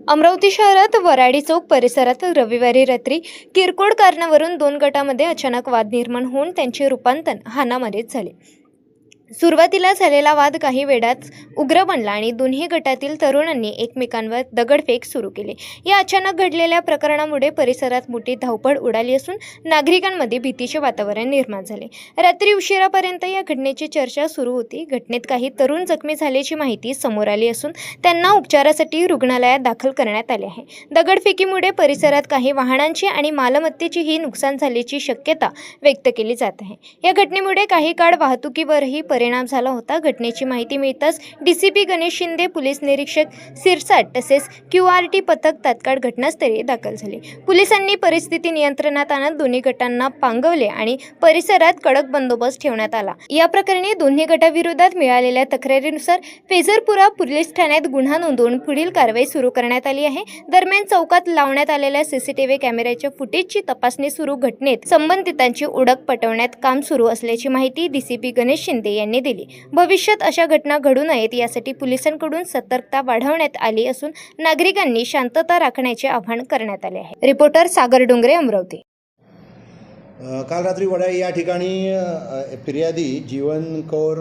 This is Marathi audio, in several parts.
अमरावती शहरात वराडी चौक परिसरात रविवारी रात्री किरकोळ कारणावरून दोन गटांमध्ये अचानक वाद निर्माण होऊन त्यांचे रूपांतर हाणामारीत झाले। सुरुवातीला झालेला वाद काही वेळात उग्र बनला आणि दोन्ही गटातील तरुणांनी एकमेकांवर दगडफेक सुरू केली। या अचानक घडलेल्या प्रकरणामुळे परिसरात मोठी धावपळ उडाली असून नागरिकांमध्ये भीतीचे वातावरण निर्माण झाले। रात्री उशिरापर्यंत या घटनेची चर्चा सुरू होती। घटनेत काही तरुण जखमी झाल्याची माहिती समोर आली असून त्यांना उपचारासाठी रुग्णालयात दाखल करण्यात आले आहे। दगडफेकीमुळे परिसरात काही वाहनांची आणि मालमत्तेचीही नुकसान झाल्याची शक्यता व्यक्त केली जात आहे। या घटनेमुळे काही काळ वाहतुकीवरही परिणाम झाला होता। घटनेची माहिती मिळताच डीसीपी गणेश शिंदे, पोलीस निरीक्षक सिरसाट तसेच क्यूआरटी पथक तात्काळ घटनास्थळी दाखल झाले। पोलिसांनी परिस्थिती नियंत्रणात आणत दोन्ही गटांना पांगवले आणि परिसरात कडक बंदोबस्त ठेवण्यात आला। या प्रकरणी दोन्ही गटाविरोधात मिळालेल्या तक्रारीनुसार फेजरपुरा पोलीस ठाण्यात गुन्हा नोंदवून पुढील कारवाई सुरू करण्यात आली आहे। दरम्यान चौकात लावण्यात आलेल्या सीसीटीव्ही कॅमेऱ्याच्या फुटेजची तपासणी सुरू, घटनेत संबंधितांची ओळख पटवण्यात काम सुरू असल्याची माहिती डीसीपी गणेश शिंदे यांनी दिली। भविष्यात अशा घटना घडू नयेत यासाठी पोलिसांकडून सतर्कता वाढवण्यात आली असून नागरिकांनी शांतता राखण्याचे आवाहन करण्यात आले आहे। रिपोर्टर सागर डोंगरे, अमरावती। काल रात्री वडाई या ठिकाणी फिर्यादी जीवन कौर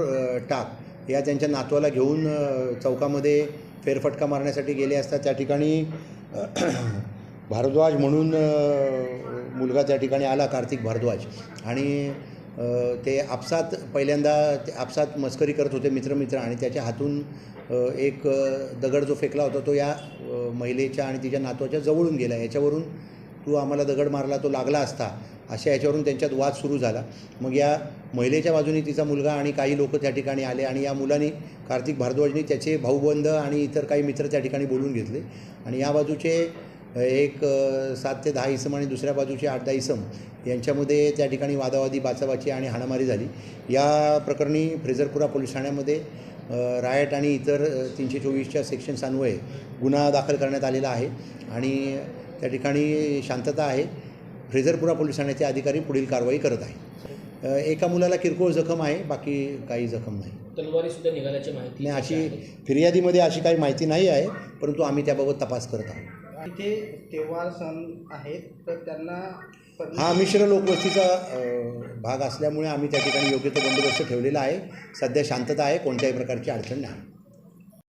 टाक या त्यांच्या नातवाला घेऊन चौकामध्ये फेरफटका मारण्यासाठी गेले असता त्या ठिकाणी भारद्वाज म्हणून मुलगा त्या ठिकाणी आला, कार्तिक भारद्वाज, आणि ते आपसात पहिल्यांदा आपसात मस्करी करत होते मित्र आणि त्याच्या हातून एक दगड जो फेकला होता तो या महिलेच्या आणि तिच्या नातवाच्या जवळून गेला। याच्यावरून तू आम्हाला दगड मारला, तो लागला असता, अशा याच्यावरून त्यांच्यात वाद सुरू झाला। मग या महिलेच्या बाजूने तिचा मुलगा आणि काही लोक त्या ठिकाणी आले आणि या मुलाने कार्तिक भारद्वाजने त्याचे भाऊबंद आणि इतर काही मित्र त्या ठिकाणी बोलून घेतले आणि या बाजूचे एक 7 ते 10 इसम आणि दुसऱ्या बाजूचे 8-10 इसम यांच्यामध्ये त्या ठिकाणी वादावादी, बाचाबाची आणि हाणामारी झाली। या प्रकरणी फ्रेझरपुरा पोलीस ठाण्यामध्ये रायट आणि इतर 324च्या सेक्शन्स अन्वये गुन्हा दाखल करण्यात आलेला आहे आणि त्या ठिकाणी शांतता आहे। फ्रेझरपुरा पोलीस ठाण्याचे अधिकारी पुढील कारवाई करत आहे। एका मुलाला किरकोळ जखम आहे, बाकी काही जखम नाही। तलवारीसुद्धा निघाल्याची माहिती नाही, अशी फिर्यादीमध्ये अशी काही माहिती नाही आहे, परंतु आम्ही त्याबाबत तपास करत आहोत। इथे त्योहार सण आहेत तर त्यांना हा मिश्र लोकवस्तीचा भाग असल्यामुळे आम्ही त्या ठिकाणी योग्य तो बंदोबस्त ठेवलेला आहे। सध्या शांतता आहे, कोणत्याही प्रकारची अडचण नाही।